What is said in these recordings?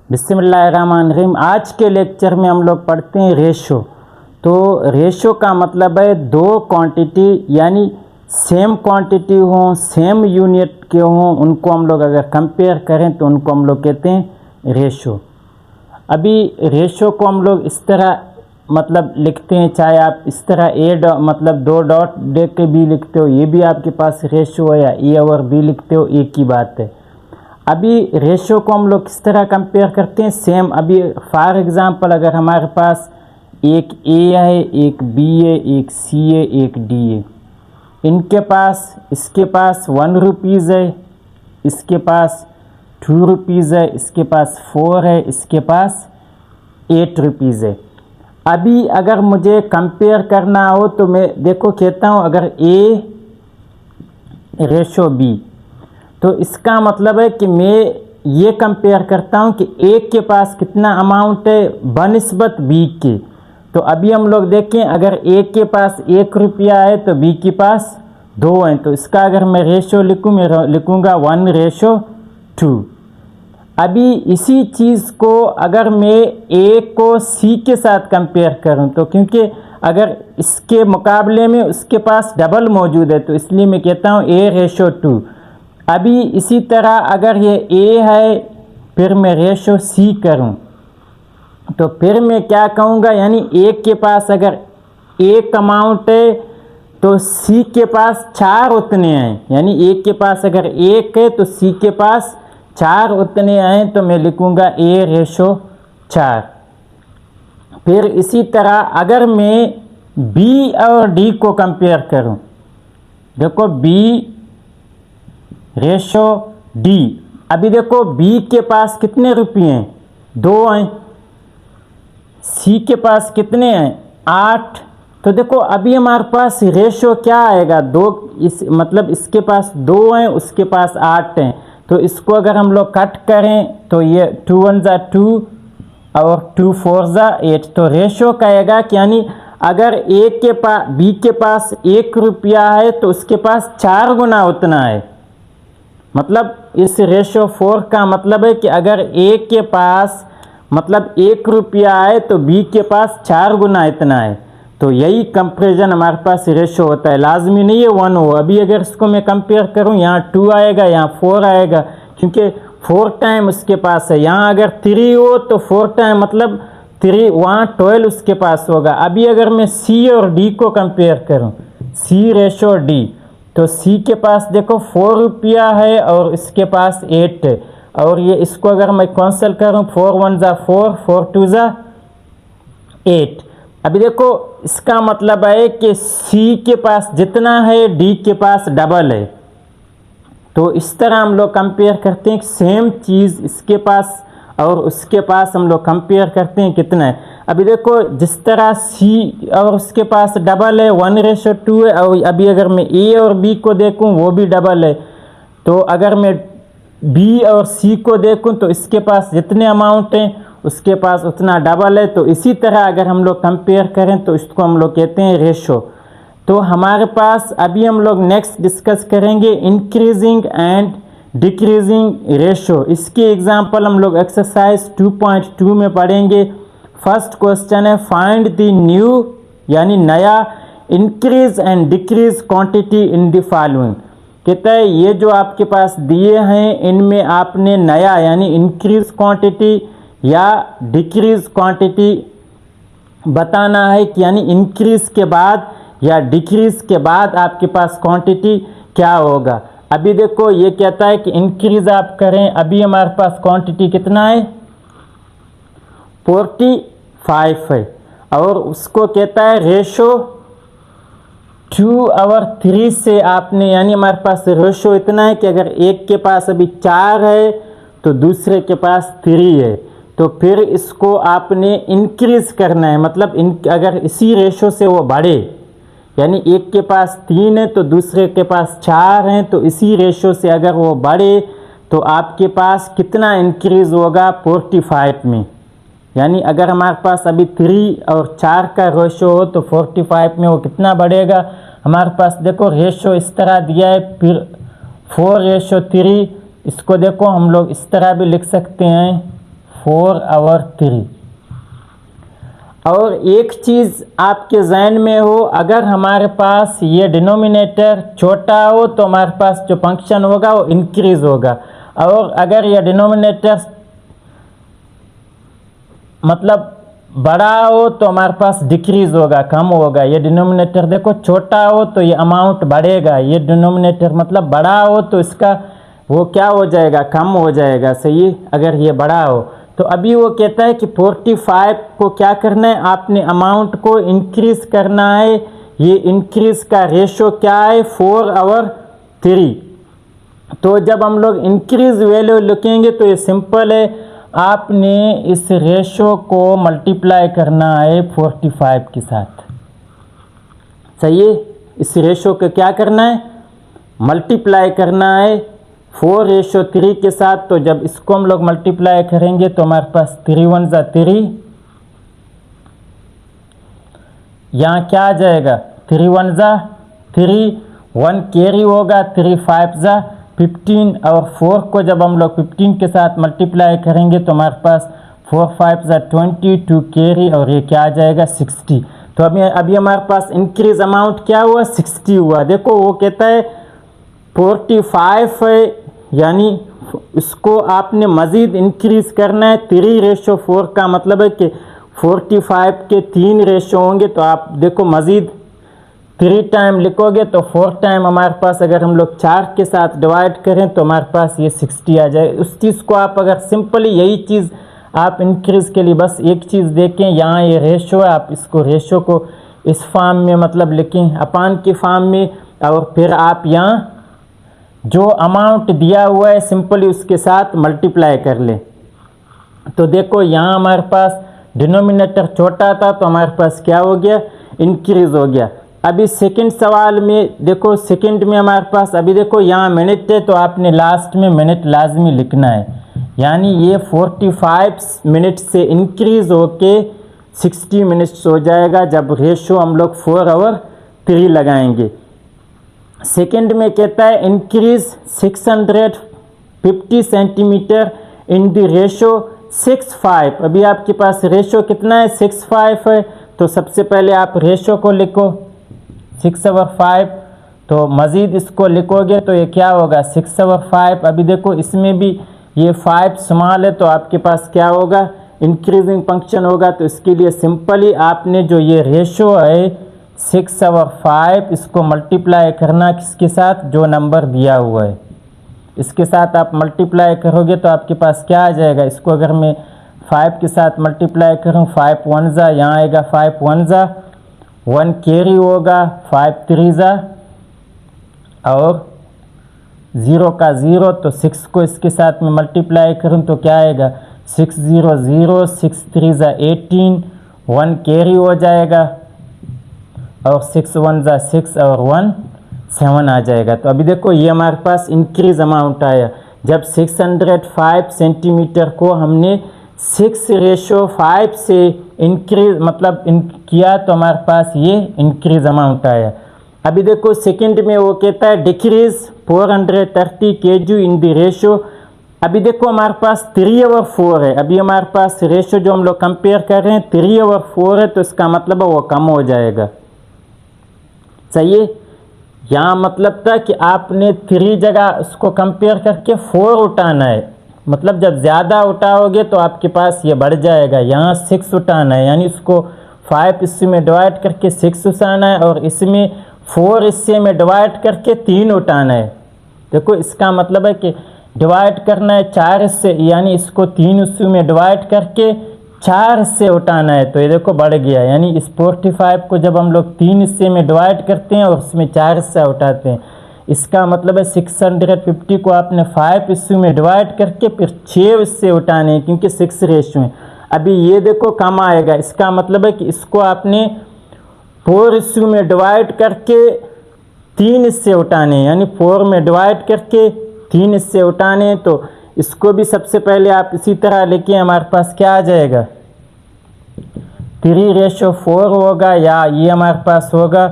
बिस्मिल्लाहिर्रहमानिर्रहीम। आज के लेक्चर में हम लोग पढ़ते हैं रेशो। तो रेशो का मतलब है दो क्वांटिटी यानी सेम क्वांटिटी हों, सेम यूनिट के हों, उनको हम लोग अगर कंपेयर करें तो उनको हम लोग कहते हैं रेशो। अभी रेशो को हम लोग इस तरह मतलब लिखते हैं, चाहे आप इस तरह मतलब दो डॉट दे के भी लिखते हो, ये भी आपके पास रेशो है, या ए और बी लिखते हो, एक ही बात है। अभी रेशो को हम लोग किस तरह कंपेयर करते हैं, सेम। अभी फॉर एग्ज़ाम्पल अगर हमारे पास एक ए है, एक बी है, एक सी है, एक डी है, इनके पास इसके पास 1 रुपीज़ है, इसके पास 2 रुपीज़ है, इसके पास 4 है, इसके पास 8 रुपीज़ है। अभी अगर मुझे कंपेयर करना हो तो मैं देखो कहता हूँ अगर ए रेशो बी, तो इसका मतलब है कि मैं ये कंपेयर करता हूँ कि ए के पास कितना अमाउंट है बनिस्बत बी के। तो अभी हम लोग देखें, अगर ए के पास 1 रुपया है तो बी के पास 2 हैं, तो इसका अगर मैं रेशो लिखूँ, मैं लिखूँगा 1:2। अभी इसी चीज़ को अगर मैं ए को सी के साथ कंपेयर करूं, तो क्योंकि अगर इसके मुकाबले में उसके पास डबल मौजूद है, तो इसलिए मैं कहता हूं A:2। अभी इसी तरह अगर ये ए है, फिर मैं रेशो सी करूं, तो फिर मैं क्या कहूँगा, यानी ए के पास अगर 1 अमाउंट है तो सी के पास 4 उतने हैं, यानी ए के पास अगर 1 है तो सी के पास 4 उतने हैं, तो मैं लिखूँगा A:4। फिर इसी तरह अगर मैं बी और डी को कंपेयर करूं, देखो B:D। अभी देखो बी के पास कितने रुपये हैं, 2 हैं, सी के पास कितने हैं, 8। तो देखो अभी हमारे पास रेशो क्या आएगा, 2, इस मतलब इसके पास 2 हैं, उसके पास 8 हैं। तो इसको अगर हम लोग कट करें तो ये 2 1 ज़ा 2 और 2 4 ज़ा 8। तो रेशो कहेगा कि यानी अगर ए के पास बी के पास 1 रुपया है तो उसके पास 4 गुना उतना है। मतलब इस रेशो 4 का मतलब है कि अगर ए के पास मतलब 1 रुपया है तो बी के पास 4 गुना इतना है। तो यही कंपेरिजन हमारे पास रेशो होता है, लाजमी नहीं है 1 हो। अभी अगर इसको मैं कंपेयर करूं, यहाँ 2 आएगा, यहाँ 4 आएगा, क्योंकि 4 टाइम उसके पास है। यहाँ अगर 3 हो तो 4 टाइम मतलब 3, वहाँ 12 उसके पास होगा। अभी अगर मैं सी और डी को कंपेयर करूं, C:D, तो सी के पास देखो 4 रुपया है और इसके पास 8 है, और ये इसको अगर मैं कैंसिल करूं, 4 1 ज़ा 4, 4 2 ज़ा 8। अभी देखो इसका मतलब है कि सी के पास जितना है डी के पास डबल है। तो इस तरह हम लोग कंपेयर करते हैं, सेम चीज़ इसके पास और उसके पास हम लोग कंपेयर करते हैं कितना है। अभी देखो जिस तरह सी और उसके पास डबल है, 1:2 है, और अभी अगर मैं ए और बी को देखूं वो भी डबल है। तो अगर मैं बी और सी को देखूं तो इसके पास जितने अमाउंट हैं उसके पास उतना डबल है। तो इसी तरह अगर हम लोग कंपेयर करें तो इसको हम लोग कहते हैं रेशो। तो हमारे पास अभी हम लोग नेक्स्ट डिस्कस करेंगे इंक्रीजिंग एंड डिक्रीजिंग रेशो। इसके एग्जांपल हम लोग एक्सरसाइज 2.2 में पढ़ेंगे। फर्स्ट क्वेश्चन है, फाइंड द न्यू यानी नया increase and decrease quantity in the following. कहता है ये जो आपके पास दिए हैं इनमें आपने नया यानी इंक्रीज क्वांटिटी या डिक्रीज क्वांटिटी बताना है कि यानी इंक्रीज के बाद या डिक्रीज के बाद आपके पास क्वांटिटी क्या होगा। अभी देखो ये कहता है कि इंक्रीज आप करें, अभी हमारे पास क्वांटिटी कितना है, 45 है, और उसको कहता है रेशो 2/3 से आपने, यानी हमारे पास रेशो इतना है कि अगर एक के पास अभी 4 है तो दूसरे के पास 3 है, तो फिर इसको आपने इंक्रीज करना है। मतलब अगर इसी रेशो से वो बढ़े, यानी एक के पास 3 है तो दूसरे के पास 4 हैं, तो इसी रेशो से अगर वो बढ़े तो आपके पास कितना इंक्रीज होगा 45 में। यानी अगर हमारे पास अभी 3 और 4 का रेशो हो तो 45 में वो कितना बढ़ेगा। हमारे पास देखो रेशो इस तरह दिया है, फिर 4:3। इसको देखो हम लोग इस तरह भी लिख सकते हैं, 4/3। और एक चीज़ आपके जहन में हो, अगर हमारे पास ये डिनोमिनेटर छोटा हो तो हमारे पास जो फंक्शन होगा वो इंक्रीज होगा, और अगर ये डिनोमिनेटर मतलब बड़ा हो तो हमारे पास डिक्रीज होगा, कम होगा। ये डिनोमिनेटर देखो छोटा हो तो ये अमाउंट बढ़ेगा, ये डिनोमिनेटर मतलब बड़ा हो तो इसका वो क्या हो जाएगा, कम हो जाएगा। सही, अगर ये बड़ा हो तो अभी वो कहता है कि 45 को क्या करना है, आपने अमाउंट को इंक्रीज करना है। ये इंक्रीज का रेशो क्या है, 4/3। तो जब हम लोग इंक्रीज वैल्यू लिखेंगे तो ये सिंपल है, आपने इस रेशो को मल्टीप्लाई करना है 45 के साथ। सही है, इस रेशो को क्या करना है, मल्टीप्लाई करना है 4:3 के साथ। तो जब इसको हम लोग मल्टीप्लाई करेंगे तो हमारे पास 3 1 जा 3, यहाँ क्या आ जाएगा 3 1 जा 3, 1 कैरी होगा, 3 5 जा 15, और 4 को जब हम लोग 15 के साथ मल्टीप्लाई करेंगे तो हमारे पास 4 5 जा 20, 2 कैरी, और ये क्या आ जाएगा 60। तो अभी हमारे पास इंक्रीज अमाउंट क्या हुआ, 60 हुआ। देखो वो कहता है 45 है, यानी इसको आपने मज़ीद इंक्रीज़ करना है। 3:4 का मतलब है कि 45 के 3 रेशो होंगे, तो आप देखो मज़ीद 3 टाइम लिखोगे तो 4 टाइम हमारे पास, अगर हम लोग 4 के साथ डिवाइड करें तो हमारे पास ये 60 आ जाए। उस चीज़ को आप अगर सिंपली यही चीज़ आप इंक्रीज़ के लिए बस एक चीज़ देखें, यहाँ ये रेशो है, आप इसको रेशो को इस फॉर्म में मतलब लिखें अपान के फॉर्म में, और फिर आप यहाँ जो अमाउंट दिया हुआ है सिंपली उसके साथ मल्टीप्लाई कर ले। तो देखो यहाँ हमारे पास डिनोमिनेटर छोटा था तो हमारे पास क्या हो गया, इंक्रीज हो गया। अभी सेकंड सवाल में देखो, सेकंड में हमारे पास अभी देखो यहाँ मिनट है, तो आपने लास्ट में मिनट लाजमी लिखना है, यानी ये 45 मिनट से इंक्रीज होके 60 मिनट्स हो जाएगा जब रेशो हम लोग 4/3 लगाएंगे। सेकंड में कहता है increase 650 centimetre in the ratio 6:5। अभी आपके पास रेशो कितना है, 6:5 है, तो सबसे पहले आप रेशो को लिखो 6/5, तो मज़ीद इसको लिखोगे तो ये क्या होगा 6/5। अभी देखो इसमें भी ये 5 स्मॉल है, तो आपके पास क्या होगा, इंक्रीजिंग फंक्शन होगा। तो इसके लिए सिंपली आपने जो ये रेशो है 6/5, इसको मल्टीप्लाई करना किसके साथ, जो नंबर दिया हुआ है इसके साथ आप मल्टीप्लाई करोगे तो आपके पास क्या आ जाएगा। इसको अगर मैं 5 के साथ मल्टीप्लाई करूँ, 5 1 जा, यहाँ आएगा 5 1 जा, 1 कैरी होगा, 5 3 जा, और 0 का 0, तो 6 को इसके साथ में मल्टीप्लाई करूँ तो क्या आएगा 6 0 0, 6 3 जा 18, 1 कैरी हो जाएगा, और 6 1 जा 6, और 1 7 आ जाएगा। तो अभी देखो ये हमारे पास इंक्रीज अमाउंट आया। जब 605 सेंटीमीटर को हमने 6:5 से इंक्रीज मतलब किया तो हमारे पास ये इंक्रीज अमाउंट आया। अभी देखो सेकंड में वो कहता है decrease 430 kg in the ratio. अभी देखो हमारे पास 3/4 है, अभी हमारे पास रेशो जो हम लोग कंपेयर कर रहे हैं 3/4 है, तो इसका मतलब है वो कम हो जाएगा। सही है, यहाँ मतलब था कि आपने 3 जगह उसको कंपेयर करके 4 उठाना है, मतलब जब ज़्यादा उठाओगे तो आपके पास ये बढ़ जाएगा। यहाँ 6 उठाना है, यानी इसको 5 हिस्से में डिवाइड करके 6 उठाना है, और इसमें 4 हिस्से में डिवाइड करके 3 उठाना है। देखो इसका मतलब है कि डिवाइड करना है 4 हिस्से, यानी इसको 3 हिस्से में डिवाइड करके 4 हिस्से उठाना है। तो ये देखो बढ़ गया, यानी इस 45 को जब हम लोग 3 हिस्से में डिवाइड करते हैं और उसमें 4 हिस्सा उठाते हैं, इसका मतलब है 650 को आपने 5 हिस्से में डिवाइड करके फिर 6 हिस्से उठाने हैं, क्योंकि 6 रेशो है। अभी ये देखो कम आएगा, इसका मतलब है कि इसको आपने 4 हिस्से में डिवाइड करके 3 हिस्से उठाने हैं, यानी 4 में डिवाइड करके 3 हिस्से उठाने हैं। तो इसको भी सबसे पहले आप इसी तरह लेके हमारे पास क्या आ जाएगा 3:4 होगा, या ये हमारे पास होगा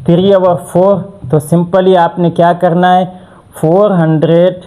3/4। तो सिंपली आपने क्या करना है 400,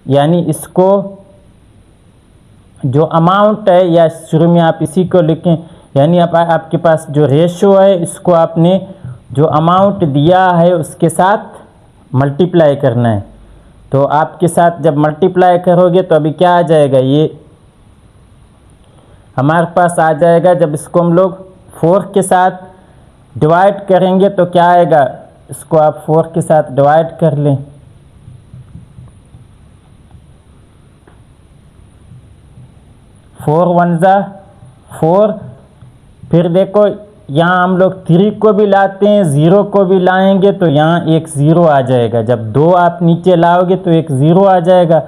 यानी इसको जो अमाउंट है या शुरू में आप इसी को लिखें, यानी आपके पास जो रेशो है इसको आपने जो अमाउंट दिया है उसके साथ मल्टीप्लाई करना है। तो आपके साथ जब मल्टीप्लाई करोगे तो अभी क्या आ जाएगा, ये हमारे पास आ जाएगा। जब इसको हम लोग 4 के साथ डिवाइड करेंगे तो क्या आएगा, इसको आप 4 के साथ डिवाइड कर लें। 4 1 जा 4। फिर देखो यहाँ हम लोग 3 को भी लाते हैं, 0 को भी लाएंगे तो यहाँ एक 0 आ जाएगा। जब 2 आप नीचे लाओगे तो एक 0 आ जाएगा।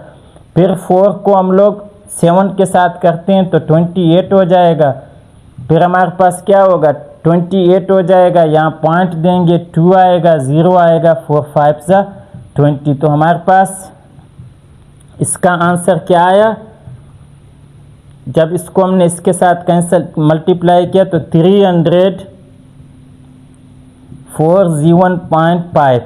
फिर 4 को हम लोग 7 के साथ करते हैं तो 28 हो जाएगा। फिर हमारे पास क्या होगा, 28 हो जाएगा। यहाँ पॉइंट देंगे, 2 आएगा, 0 आएगा, 4 5 जा 20। तो हमारे पास इसका आंसर क्या आया, जब इसको हमने इसके साथ कैंसिल मल्टीप्लाई किया तो 304G1.5।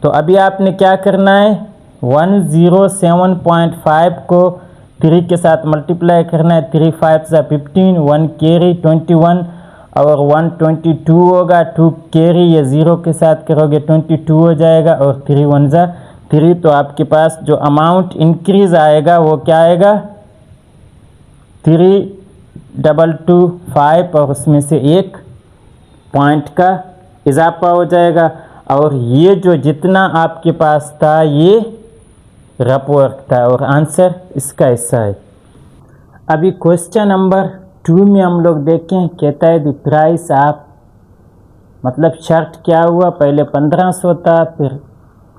तो अभी आपने क्या करना है, 107.5 को 3 के साथ मल्टीप्लाई करना है। 3 5 जा 15, 1 कैरी 21 और 122 होगा। 2 कैरी ये 0 के साथ करोगे 22 हो जाएगा और 3 1 जा 3। तो आपके पास जो अमाउंट इंक्रीज आएगा वो क्या आएगा, 3225 और उसमें से एक पॉइंट का इजाफा हो जाएगा। और ये जो जितना आपके पास था ये रफ वर्क था और आंसर इसका हिस्सा है। अभी क्वेश्चन नंबर 2 में हम लोग देखें, कहता है द प्राइस आप, मतलब शर्ट क्या हुआ, पहले 1500 था फिर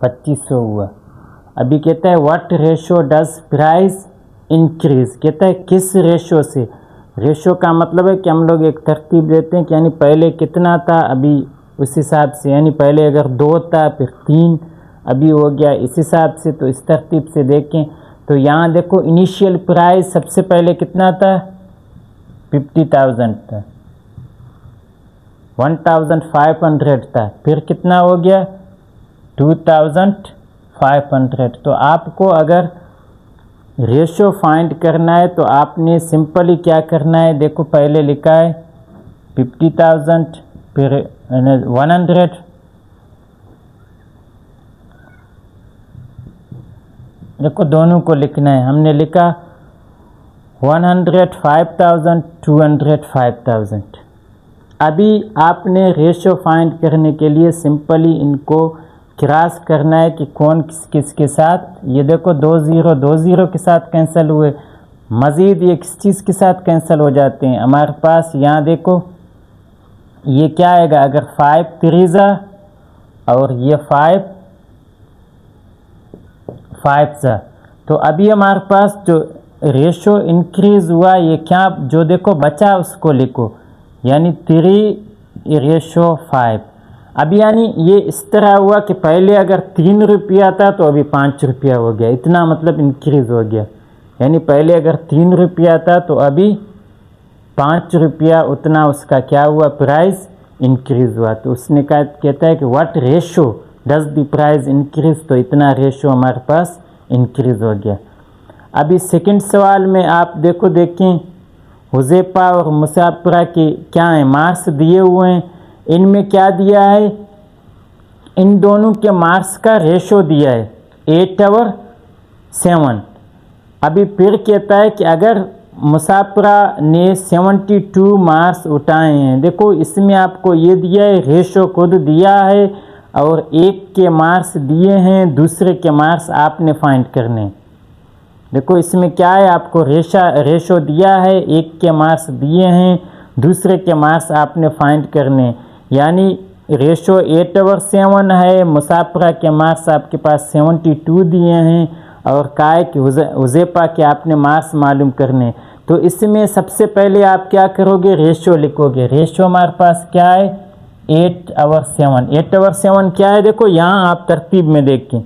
2500 हुआ। अभी कहता है what ratio does price increase, कहता है किस रेशो से। रेशो का मतलब है कि हम लोग एक तरतीब देते हैं कि यानी पहले कितना था अभी उस हिसाब से, यानी पहले अगर 2 था फिर 3 अभी हो गया इस हिसाब से। तो इस तरतीब से देखें तो यहाँ देखो इनिशियल प्राइस सबसे पहले कितना था, 50,000 था, 1,500 था, फिर कितना हो गया 2,500। तो आपको अगर रेशो फाइंड करना है तो आपने सिंपली क्या करना है, देखो पहले लिखा है 50,000 फिर 100, देखो दोनों को लिखना है। हमने लिखा 105,000 205,000। अभी आपने रेशो फाइंड करने के लिए सिंपली इनको क्रॉस करना है कि कौन किस किस के साथ, ये देखो 2 0 के साथ कैंसिल हुए, मज़ीद ये किस चीज़ के साथ कैंसिल हो जाते हैं हमारे पास। यहाँ देखो ये क्या आएगा, अगर 5 3 जा और ये 5 5 जा, तो अभी हमारे पास जो रेशो इंक्रीज हुआ ये क्या, जो देखो बचा उसको लिखो, यानी 3:5। अभी यानी ये इस तरह हुआ कि पहले अगर 3 रुपया था तो अभी 5 रुपया हो गया, इतना मतलब इंक्रीज हो गया। यानी पहले अगर 3 रुपया था तो अभी 5 रुपया, उतना उसका क्या हुआ, प्राइस इंक्रीज हुआ। तो उसने कहता है कि what ratio does the price increase, तो इतना रेशो हमारे पास इंक्रीज हो गया। अभी सेकंड सवाल में आप देखें हुज़ैफा और मुसाफिरा के क्या है, मार्क्स दिए हुए हैं। इनमें क्या दिया है, इन दोनों के मार्क्स का रेशो दिया है 8 और 7। अभी फिर कहता है कि अगर मुसाफिरा ने 72 मार्क्स उठाए हैं, देखो इसमें आपको ये दिया है, रेशो खुद दिया है और एक के मार्क्स दिए हैं, दूसरे के मार्क्स आपने फाइंड करने। देखो इसमें क्या है, आपको रेशो दिया है, एक के मार्क्स दिए हैं, दूसरे के मार्क्स आपने फाइंड करने। यानी रेशो 8 और 7 है, मुसाफिरा के मार्क्स आपके पास 72 दिए हैं और कहा है कि हुज़ैफा के आपने मार्क्स मालूम करने। तो इसमें सबसे पहले आप क्या करोगे, रेशो लिखोगे। रेशो हमारे पास क्या है, 8 और 7। 8 और 7 क्या है, देखो यहाँ आप तरतीब में देखें,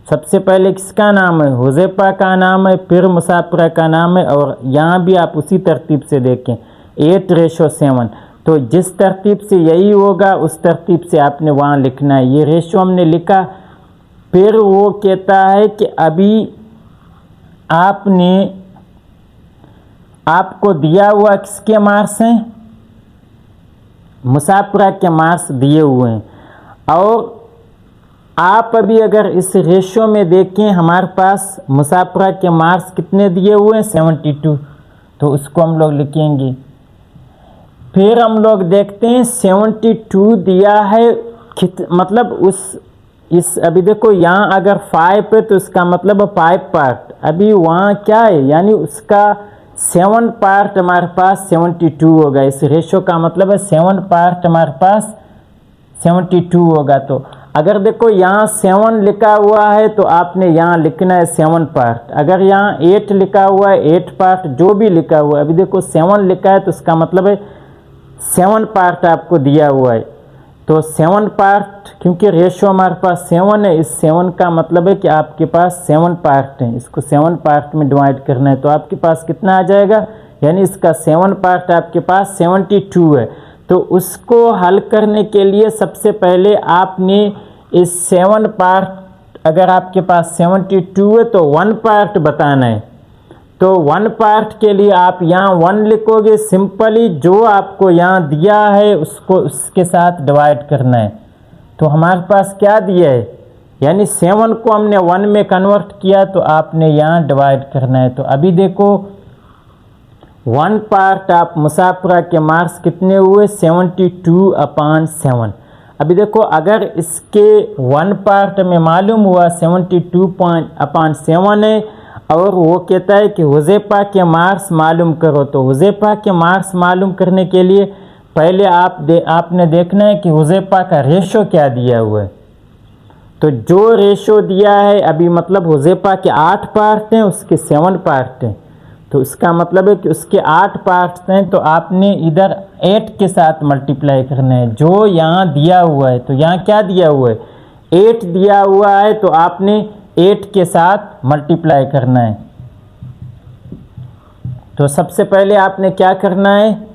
सबसे पहले किसका नाम है, हुज़ैफा का नाम है, फिर मुसाफिरा का नाम है, और यहाँ भी आप उसी तरतीब से देखें 8:7। तो जिस तरतीब से यही होगा उस तरतीब से आपने वहाँ लिखना है। ये रेशो हमने लिखा। फिर वो कहता है कि अभी आपने आपको दिया हुआ किसके मार्क्स हैं, मुसाफिरा के मार्क्स दिए हुए हैं। और आप अभी अगर इस रेशियो में देखें, हमारे पास मुसाफिरा के मार्क्स कितने दिए हुए हैं, 72, तो उसको हम लोग लिखेंगे। फिर हम लोग देखते हैं 72 दिया है मतलब इस अभी देखो यहाँ अगर 5 है तो इसका मतलब 5 पार्ट, अभी वहाँ क्या है, यानी उसका 7 पार्ट हमारे पास 72 होगा। इस रेशो का मतलब है 7 पार्ट हमारे पास 72 होगा। तो अगर देखो यहाँ 7 लिखा हुआ है तो आपने यहाँ लिखना है 7 पार्ट। अगर यहाँ 8 लिखा हुआ है 8 पार्ट, जो भी लिखा हुआ है, अभी देखो 7 लिखा है तो इसका मतलब है 7 पार्ट आपको दिया हुआ है। तो 7 पार्ट, क्योंकि रेशो हमारे पास 7 है, इस 7 का मतलब है कि आपके पास 7 पार्ट हैं, इसको 7 पार्ट में डिवाइड करना है। तो आपके पास कितना आ जाएगा, यानी इसका 7 पार्ट आपके पास 72 है। तो उसको हल करने के लिए सबसे पहले आपने इस 7 पार्ट, अगर आपके पास 72 है तो 1 पार्ट बताना है। तो 1 पार्ट के लिए आप यहाँ 1 लिखोगे, सिंपली जो आपको यहाँ दिया है उसको उसके साथ डिवाइड करना है। तो हमारे पास क्या दिया है, यानी 7 को हमने 1 में कन्वर्ट किया, तो आपने यहाँ डिवाइड करना है। तो अभी देखो 1 पार्ट आप मुसाफिरा के मार्क्स कितने हुए, 72/7। अभी देखो अगर इसके 1 पार्ट में मालूम हुआ 72/7 है, और वो कहता है कि हुज़ैफा के मार्क्स मालूम करो, तो हुज़ैफा के मार्क्स मालूम करने के लिए पहले आपने देखना है कि हुज़ैफा का रेशो क्या दिया हुआ है। तो जो रेशो दिया है अभी, मतलब हुज़ैफा के 8 पार्ट हैं, उसके 7 पार्ट हैं, तो इसका मतलब है कि उसके 8 पार्ट्स हैं, तो आपने इधर 8 के साथ मल्टीप्लाई करना है जो यहाँ दिया हुआ है। तो यहाँ क्या दिया हुआ है, 8 दिया हुआ है, तो आपने 8 के साथ मल्टीप्लाई करना है। तो सबसे पहले आपने क्या करना है,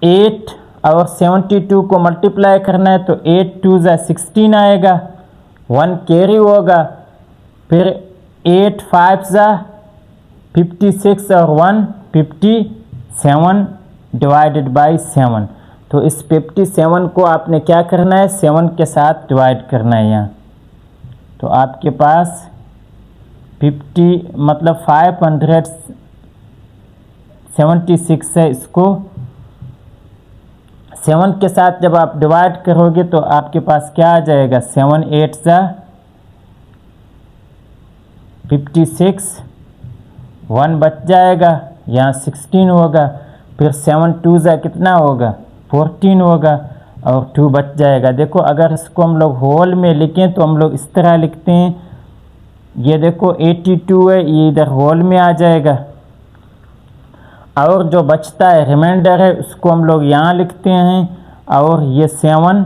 8 और 72 को मल्टीप्लाई करना है। तो 8 2 16 आएगा, 1 कैरी होगा, फिर 8 5 56 और 1 57 डिवाइडेड बाई 7। तो इस 57 को आपने क्या करना है, 7 के साथ डिवाइड करना है यहाँ। तो आपके पास 576 है। इसको 7 के साथ जब आप डिवाइड करोगे तो आपके पास क्या आ जाएगा, 7 8 56, 1 बच जाएगा, यहाँ 16 होगा, फिर 7 2 कितना होगा, 14 होगा, और 2 बच जाएगा। देखो अगर इसको हम लोग होल में लिखें तो हम लोग इस तरह लिखते हैं, ये देखो 82 है, ये इधर होल में आ जाएगा, और जो बचता है रिमाइंडर है उसको हम लोग यहाँ लिखते हैं, और ये 7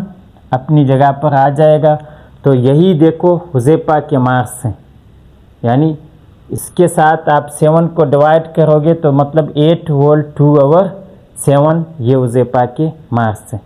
अपनी जगह पर आ जाएगा। तो यही देखो हुज़ैफा के मार्क्स हैं, यानी इसके साथ आप 7 को डिवाइड करोगे तो मतलब 8 होल 2/7 ये हुज़ैफा के मार्क्स हैं।